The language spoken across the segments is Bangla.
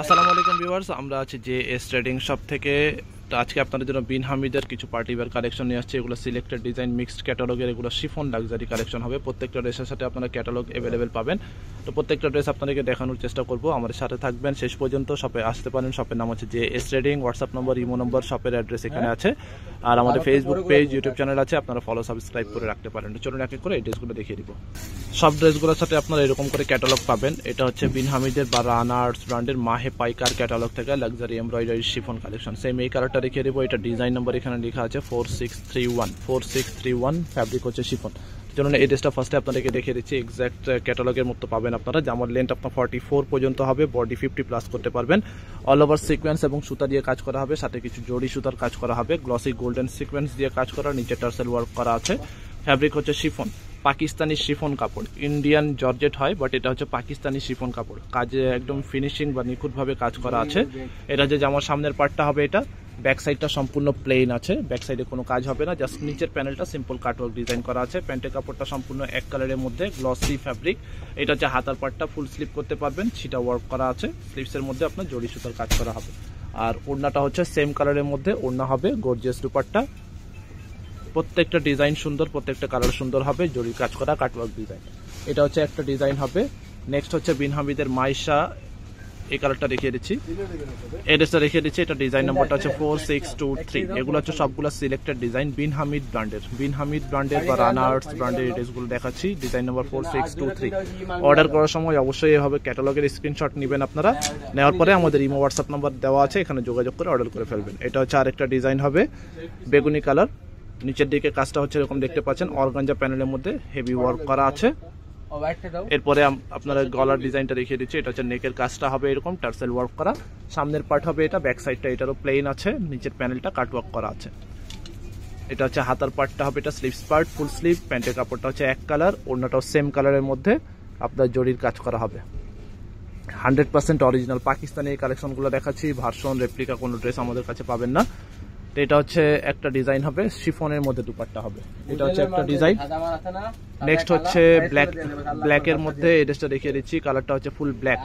আসসালামু আলাইকুম ভিউয়ার্স, আমরা আছি যে এস ট্রেডিং শপ থেকে। তো আজকে আপনাদের জন্য বিন হামিদের কিছু পার্টি ওয়্যার কালেকশন নিয়ে আসছে। এগুলো সিলেক্টেড ডিজাইন মিক্সড ক্যাটালগের, এগুলো শিফন লাক্সারি কালেকশন হবে। প্রত্যেকটা ড্রেসের সাথে আপনারা ক্যাটালগ অ্যাভেলেবেল পাবেন। তো প্রত্যেকটা ড্রেস আপনাদেরকে দেখানোর চেষ্টা করব। আমাদের সাথে থাকবেন শেষ পর্যন্ত। শপে আসতে পারেন। শপের নাম হচ্ছে যে S trading. WhatsApp number, imo number, শপের অ্যাড্রেস এখানে আছে। আর আমাদের ফেসবুক পেজ, ইউটিউব চ্যানেল আছে, আপনারা ফলো সাবস্ক্রাইব করে রাখতে পারেন। চলুন এক এক করে এই ড্রেসগুলো দেখিয়ে দিব। সব ড্রেসগুলোর সাথে আপনারা এরকম করে ক্যাটালগ পাবেন। এটা হচ্ছে বিন হামিদের বা রানার্স ব্র্যান্ডের মাহে পাইকার ক্যাটালগ থেকে luxury embroidery chiffon collection. Same এই কালারটা দেখিয়ে দেবো। এটা ডিজাইন নাম্বার এখানে লেখা আছে 4631 ফ্যাব্রিক হচ্ছে শিফন। চলুন এই ড্রেসটা ফার্স্টে আপনাদেরকে দেখিয়ে দিচ্ছি। এক্সাক্ট ক্যাটালগের মতো পাবেন আপনারা। জামার লেন্থ আপনার 44 পর্যন্ত হবে, বডি 50+ করতে পারবেন। অল ওভার সিকোয়েন্স এবং সুতা দিয়ে কাজ করা হবে, সাথে কিছু জড়ি সুতার কাজ করা হবে। গ্লসি গোল্ডেন সিকোয়েন্স দিয়ে কাজ করা, নিচে টার্সেল ওয়ার্ক করা আছে। ফ্যাব্রিক হচ্ছে শিফন, পাকিস্তানি শিফন কাপড়। ইন্ডিয়ান জর্জেট হয়, বাট এটা হচ্ছে পাকিস্তানি শিফন কাপড়। কাজে একদম ফিনিশিং বা নিখুঁতভাবে কাজ করা আছে। এটা যে জামার সামনের পার্টটা হবে, এটা ব্যাক সাইডটা সম্পূর্ণ প্লেন আছে। ব্যাক সাইডে কোনো কাজ হবে না, জাস্ট নিচের প্যানেলটা সিম্পল কাটওয়ার্ক ডিজাইন করা আছে। প্যান্টের কাপড়টা সম্পূর্ণ এক কালারের মধ্যে, গ্লসি ফ্যাব্রিক। এটা হচ্ছে হাতার পার্টটা ফুল স্লিপ করতে পারবেন, ছিটা ওয়ার্ক করা আছে। স্লিভসের মধ্যে আপনার জড়ি সুতার কাজ করা হবে। আর ওড়নাটা হচ্ছে সেম কালারের মধ্যে ওড়না হবে, গর্জিয়াস দুপাট্টা। প্রত্যেকটা ডিজাইন সুন্দর, প্রত্যেকটা কালার সুন্দর হবে, জড়ি কাজ করা কাটওয়ার্ক ডিজাইন। এটা হচ্ছে একটা ডিজাইন হবে। নেক্সট হচ্ছে বিন হামিদের মাইশা, এই কালারটা দেখিয়ে দিচ্ছি, এড্রেসটা দেখিয়ে দিচ্ছি। এটা ডিজাইন নাম্বারটা হচ্ছে 4623। এগুলো হচ্ছে সবগুলো সিলেক্টেড ডিজাইন বিন হামিদ ব্র্যান্ডের বা রানার্স ব্র্যান্ডের ড্রেসগুলো দেখাচ্ছি। Design number 4623। অর্ডার করার সময় অবশ্যই এভাবে ক্যাটালগের স্ক্রিনশট নেবেন আপনারা। নেওয়ার পরে আমাদের ইমো হোয়াটসঅ্যাপ নাম্বার দেওয়া আছে, এখানে যোগাযোগ করে অর্ডার করে ফেলবেন। এটা হচ্ছে আরেকটা ডিজাইন হবে, বেগুনি কালার। নিচের দিকে কাজটা হচ্ছে এরকম দেখতে পাচ্ছেন, অর্গানজা প্যানেলের মধ্যে হেভি ওয়ার্ক করা আছে। এরপরে আপনারা গলার ডিজাইনটা দেখিয়ে দিচ্ছি। এটা হচ্ছে নেকের কাজটা হবে এরকম টার্সেল ওয়ার্ক করা। সামনের পার্ট হবে এটা, ব্যাক সাইডটা এটারও প্লেন আছে, নিচের প্যানেলটা কাটওয়ার্ক করা আছে। এটা হচ্ছে হাতার পার্টটা হবে, এটা স্লিভস পার্ট, ফুল স্লিভ। প্যান্টের কাপড়টা হচ্ছে এক কালার, ওড়নাটাও সেম কালারের মধ্যে আপনার জরির কাজ করা হবে। 100% অরিজিনাল পাকিস্তানি এই কালেকশনগুলো দেখাচ্ছি। ভার্সন রেপ্লিকা কোনো ড্রেস আমাদের কাছে পাবেন না। এটা হচ্ছে একটা ডিজাইন হবে, শিফনের মধ্যে দুপাট্টা হবে। এটা হচ্ছে একটা ডিজাইন। নেক্সট হচ্ছে ব্ল্যাকের মধ্যে এই ড্রেসটা দেখিয়ে দিচ্ছি। কালারটা হচ্ছে ফুল ব্ল্যাক।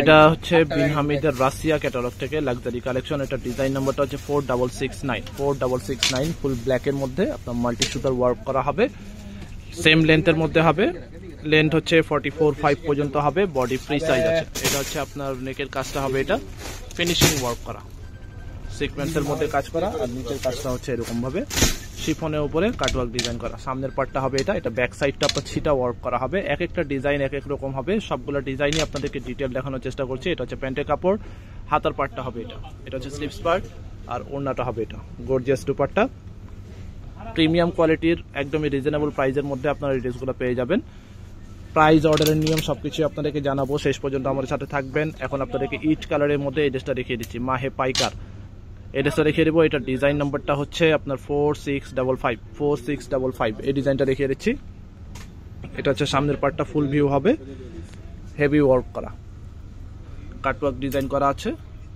এটা হচ্ছে বিন হামিদের রাশিয়া ক্যাটালগ থেকে লাক্সারি কালেকশন। এটা ডিজাইন নাম্বারটা হচ্ছে 4669 ফুল ব্ল্যাকের মধ্যে আপনার মাল্টি সুতার ওয়ার্ক করা হবে। সেম লেন্থের মধ্যে হবে, লেন্থ হচ্ছে 44.5 পর্যন্ত হবে, বডি ফ্রি সাইজ আছে। এটা হচ্ছে আপনার নেকের কাজটা হবে, এটা ফিনিশিং ওয়ার্ক করা, সিকোয়েন্সের মধ্যে কাজ করা। আর নিচের কাজটা হচ্ছে এরকম ভাবে শিফনের উপরে কাটওয়ার্ক ডিজাইন করা। সামনের পার্টটা হবে এটা ব্যাক সাইডটা আপনার ছিটা ওয়ার্ক করা হবে। এক একটা ডিজাইন এক এক রকম হবে, সবগুলো ডিজাইনই আপনাদেরকে ডিটেল দেখানোর চেষ্টা করছি। এটা হচ্ছে প্যান্টের কাপড়, হাতার পার্টটা হবে এটা হচ্ছে স্লিভস পার্ট, আর ওড়নাটা হবে এটা গর্জিয়াস দুপাট্টা। প্রিমিয়াম কোয়ালিটির, একদমই রিজনেবল প্রাইসের মধ্যে আপনারা এই ড্রেসগুলো পেয়ে যাবেন। প্রাইস, অর্ডারের নিয়ম সবকিছু আপনাদেরকে জানাবো, শেষ পর্যন্ত আমাদের সাথে থাকবেন। এখন আপনাদেরকে ইট কালারের মধ্যে এই ড্রেসটা দেখিয়ে দিচ্ছি, মাহে পাইকার এড্রেসটা দেখিয়ে দেবো। এটা ডিজাইন নাম্বারটা হচ্ছে আপনার 4655 এই ডিজাইনটা দেখিয়ে দিচ্ছি। এটা হচ্ছে সামনের পার্টটা ফুল ভিউ হবে, হেভি ওয়ার্ক করা, কাটওয়ার্ক ডিজাইন করা আছে।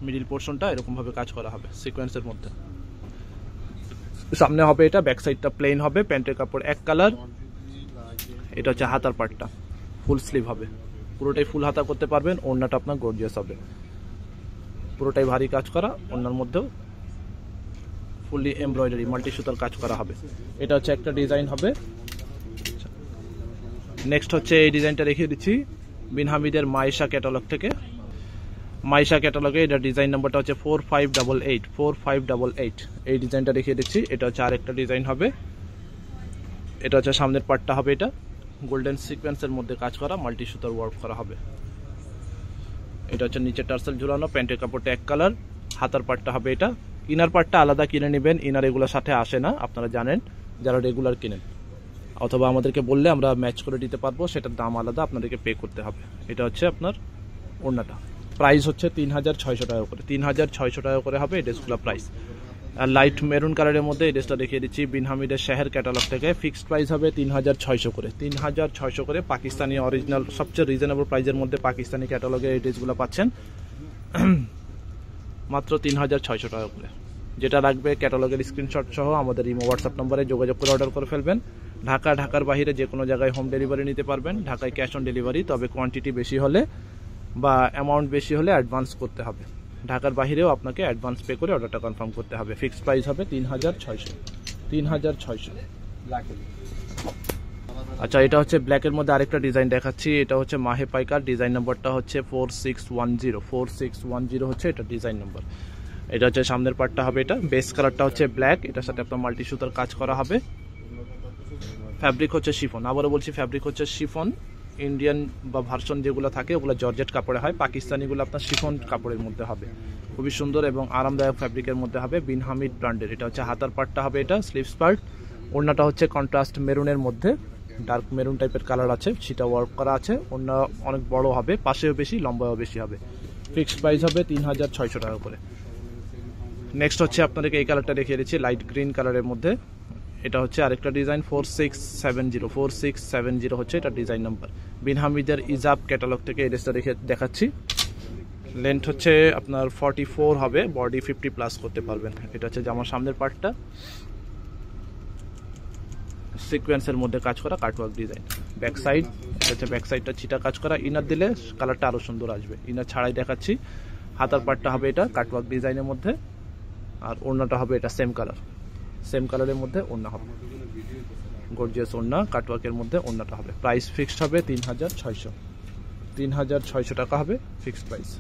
মিডিল পোর্শনটা এরকম ভাবে কাজ করা হবে সিকোয়েন্সের মধ্যে। সামনে হবে এটা, ব্যাক সাইডটা প্লেন হবে, প্যান্টের কাপড় এক কালার। এটা হচ্ছে হাতার পার্টটা, ফুল স্লিভ হবে, পুরোটাই ফুল হাতা করতে পারবেন। ওড়নাটা আপনার গর্জিয়াস হবে, পুরোটাই ভারী কাজ করা। ওড়নার মধ্যেও ফুললি এমব্রয়ডারি মাল্টি সুতার কাজ করা হবে। এটা হচ্ছে একটা ডিজাইন হবে। নেক্সট হচ্ছে এই ডিজাইনটা দেখিয়ে দিচ্ছি, বিন হামিদের মাইশা ক্যাটালগ থেকে। মাইশা ক্যাটালগে এটা ডিজাইন নাম্বারটা হচ্ছে 4588 এই ডিজাইনটা দেখিয়ে দিচ্ছি। এটা হচ্ছে আরেকটা ডিজাইন হবে। এটা হচ্ছে সামনের পার্টটা হবে, এটা গোল্ডেন সিকোয়েন্সের মধ্যে কাজ করা, মাল্টি সুতার ওয়ার্ক করা হবে। এটা হচ্ছে নিচে টার্সেল ঝুলানো, প্যান্টের কাপড়টা এক কালার, হাতার পার্টটা হবে এটা। ইনার পার্টটা আলাদা কিনে নেবেন, ইনার এগুলোর সাথে আসে না, আপনারা জানেন যারা রেগুলার কিনেন। অথবা আমাদেরকে বললে আমরা ম্যাচ করে দিতে পারবো, সেটার দাম আলাদা, আপনাদেরকে পে করতে হবে। এটা হচ্ছে আপনার ওড়নাটা। প্রাইস হচ্ছে 3600 টাকা করে, 3600 টাকা করে হবে এই ড্রেসগুলো প্রাইস। আর লাইট মেরুন কালারের মধ্যে এই ড্রেসটা দেখিয়ে দিচ্ছি, বিন হামিদের শহর ক্যাটালগ থেকে। ফিক্সড প্রাইস হবে 3600 করে, 3600 করে। পাকিস্তানি অরিজিনাল সবচেয়ে রিজনেবল প্রাইসের মধ্যে পাকিস্তানি ক্যাটালগে এই ড্রেসগুলো পাচ্ছেন মাত্র 3600 টাকা করে। যেটা লাগবে ক্যাটালগের স্ক্রিনশট সহ আমাদের ইমো হোয়াটসঅ্যাপ নম্বরে যোগাযোগ করে অর্ডার করে ফেলবেন। ঢাকার বাইরে যে কোনো জায়গায় হোম ডেলিভারি নিতে পারবেন। ঢাকায় ক্যাশ অন ডেলিভারি, তবে কোয়ান্টিটি বেশি হলে বা অ্যামাউন্ট বেশি হলে অ্যাডভান্স করতে হবে। ঢাকার বাইরেও আপনাকে অ্যাডভান্স পে করে অর্ডারটা কনফার্ম করতে হবে। ফিক্সড প্রাইস হবে 3600। 3600। আচ্ছা, এটা হচ্ছে ব্ল্যাকের মধ্যে আরেকটা ডিজাইন দেখাচ্ছি। এটা হচ্ছে মাহে পাইকার, ডিজাইন নাম্বারটা হচ্ছে 4610। 4610 হচ্ছে এটা ডিজাইন নাম্বার। এটা হচ্ছে সামনের পার্টটা হবে, এটা বেস কালারটা হচ্ছে ব্ল্যাক, এটার সাথে আপনার মাল্টি সুতার কাজ করা হবে। ফ্যাব্রিক হচ্ছে শিফন, আবারও বলছি ফ্যাব্রিক হচ্ছে শিফন। ইন্ডিয়ান বা ভার্সন যেগুলো থাকে ওগুলো জর্জেট কাপড়ে হয়, পাকিস্তানিগুলো আপনার শিফন কাপড়ের মধ্যে হবে। খুবই সুন্দর এবং আরামদায়ক ফ্যাব্রিকের মধ্যে হবে, বিন হামিদ ব্র্যান্ডের। এটা হচ্ছে হাতার পার্টটা হবে, এটা স্লিভস পার্ট। ওড়নাটা হচ্ছে কন্ট্রাস্ট মেরুনের মধ্যে, ডার্ক মেরুন টাইপের কালার আছে, সেটা ওয়ার্ক করা আছে। ওড়না অনেক বড় হবে, পাশেও বেশি, লম্বাও বেশি হবে। ফিক্সড প্রাইস হবে 3600 টাকা করে। নেক্সট হচ্ছে আপনাদেরকে এই কালারটা দেখিয়ে দিচ্ছি, লাইট গ্রিন কালারের মধ্যে। এটা হচ্ছে আরেকটা ডিজাইন 4670। 4670 হচ্ছে এটা ডিজাইন নাম্বার। বিন হামিদের ইজাব ক্যাটালগ থেকে এই ড্রেসটা দেখাচ্ছি। লেন্থ হচ্ছে আপনার 44 হবে, বডি 50 প্লাস করতে পারবেন। এটা হচ্ছে জামার সামনের পার্টটা, সিকোয়েন্সের মধ্যে কাজ করা কাটওয়ার্ক ডিজাইন। ব্যাক সাইড, এটা হচ্ছে ব্যাক সাইডটা চিটা কাজ করা। ইনার দিলে কালারটা আরও সুন্দর আসবে, ইনার ছাড়াই দেখাচ্ছি। হাতার পার্টটা হবে এটা কাটওয়ার্ক ডিজাইনের মধ্যে, আর ওড়নাটা হবে এটা সেম কালার, সেম কালারের মধ্যে ওড়না হবে, গর্জিয়াস ওড়না, কাটওয়ার্কের মধ্যে ওড়নাটা হবে। প্রাইস ফিক্সড হবে 3600। 3600 টাকা হবে ফিক্সড প্রাইস।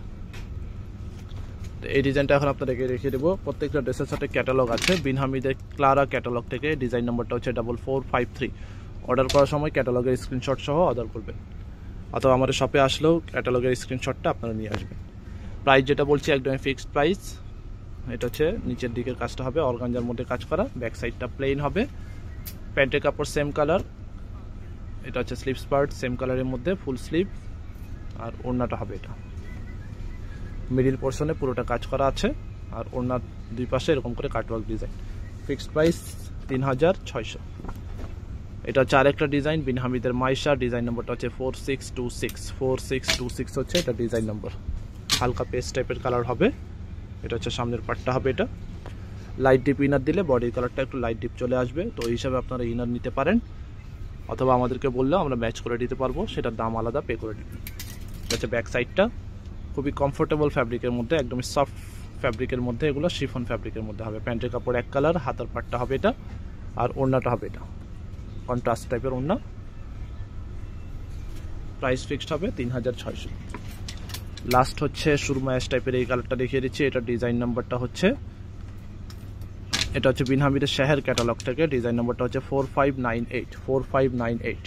তো এই ডিজাইনটা এখন আপনাদেরকে রেখে দেবো। প্রত্যেকটা ড্রেসের সাথে ক্যাটালগ আছে, বিন হামিদের ক্লারা ক্যাটালগ থেকে। ডিজাইন নাম্বারটা হচ্ছে 4453। অর্ডার করার সময় ক্যাটালগের স্ক্রিনশট সহ অর্ডার করবেন, অথবা আমাদের শপে আসলেও ক্যাটালগের স্ক্রিনশটটা আপনারা নিয়ে আসবেন। প্রাইস যেটা বলছি একদমই ফিক্সড প্রাইস। এটা হচ্ছে নিচের দিকের কাজটা হবে অর্গানজার মধ্যে কাজ করা, ব্যাক সাইডটা প্লেন হবে। প্যান্টের কাপড় সেম কালার। এটা হচ্ছে স্লিভস পার্ট সেম কালারের মধ্যে, ফুল স্লিভ। আর ওড়নাটা হবে এটা মিডিল পোর্শনে পুরোটা কাজ করা আছে, আর ওড়নার দুই পাশে এরকম করে কাটওয়ার্ক ডিজাইন। Fixed price 3600। এটা হচ্ছে আরেকটা ডিজাইন, বিন হামিদের মাইশা। ডিজাইন নাম্বারটা হচ্ছে 4626। 4626 হচ্ছে এটা ডিজাইন নাম্বার। হালকা পেস্ট টাইপের কালার হবে। এটা হচ্ছে সামনের পার্টটা হবে, এটা লাইট ডিপ ইনার দিলে বডির কালারটা একটু লাইট ডিপ চলে আসবে। তো এই হিসাবে আপনারা ইনার নিতে পারেন, অথবা আমাদেরকে বললেও আমরা ম্যাচ করে দিতে পারবো, সেটার দাম আলাদা পে করে দিবেন। এটা হচ্ছে ব্যাক সাইডটা, খুবই কমফোর্টেবল ফ্যাব্রিকের মধ্যে, একদমই সফট ফ্যাব্রিকের মধ্যে, এগুলো শিফন ফ্যাব্রিকের মধ্যে হবে। প্যান্টের কাপড় এক কালার, হাতার পাটটা হবে এটা, আর ওড়নাটা হবে এটা কন্ট্রাস্ট টাইপের ওড়না। প্রাইস ফিক্সড হবে 3600। লাস্ট হচ্ছে সুরমা অ্যাশ টাইপের এই কালারটা দেখিয়ে দিচ্ছি। এটা ডিজাইন নাম্বারটা হচ্ছে, এটা হচ্ছে বিন হামিদের শাহের ক্যাটালগ থেকে। ডিজাইন নাম্বারটা হচ্ছে 4598। 4598।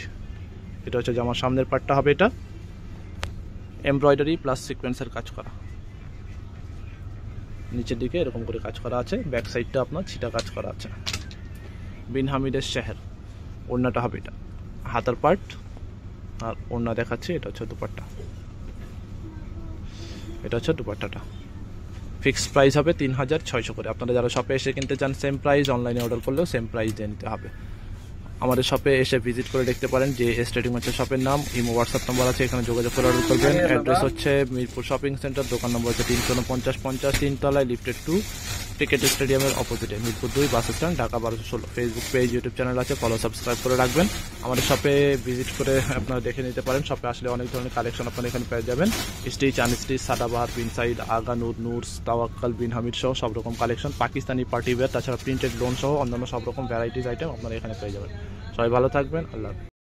এটা হচ্ছে জামার সামনের পার্টটা হবে, এটা এমব্রয়ডারি প্লাস সিকোয়েন্সের কাজ করা, নিচের দিকে এরকম করে কাজ করা আছে। ব্যাক সাইডটা আপনার ছিটা কাজ করা আছে। বিন হামিদের শাহের। ওড়নাটা হবে এটা হাতার পার্ট, আর ওড়না দেখাচ্ছে। এটা হচ্ছে দুপাট্টা, এটা হচ্ছে দুপাট্টাটা। ফিক্সড প্রাইস হবে 3600 করে। আপনারা যারা শপে এসে কিনতে চান সেম প্রাইস, অনলাইনে অর্ডার করলেও সেম প্রাইস দিয়ে নিতে হবে। আমাদের শপে এসে ভিজিট করে দেখতে পারেন, যে স্টেডিয়াম হচ্ছে শপের নাম। ইমো হোয়াটসঅ্যাপ নাম্বার আছে, এখানে যোগাযোগ করে অর্ডার করবেন। অ্যাড্রেস হচ্ছে মিরপুর শপিং সেন্টার, দোকান নম্বর হচ্ছে 34950, 3 তলায়, লিফটেড 2, টিকেট স্টেডিয়ামের অপোজিটে, Mirpur 2 bus stand, Dhaka 1216। Facebook page, YouTube channel আছে, ফলো সাবস্ক্রাইব করে রাখবেন। আমাদের শপে ভিজিট করে আপনারা দেখে নিতে পারেন। শপে আসলে অনেক ধরনের কালেকশন আপনারা এখানে পেয়ে যাবেন। স্টিচ, আনস্টিচ, সাদাবাহার, পিনসাইড, আগা, নুরস, তাওয়াক্কাল, বিন হামিদ সহ সব রকম কালেকশন, পাকিস্তানি পার্টি ওয়্যার, তাছাড়া প্রিন্টেড লোন সহ অন্যান্য সব রকম ভ্যারাইটিস আইটেম আপনারা এখানে পেয়ে যাবেন। সবাই ভালো থাকবেন, আল্লাহ হাফেজ।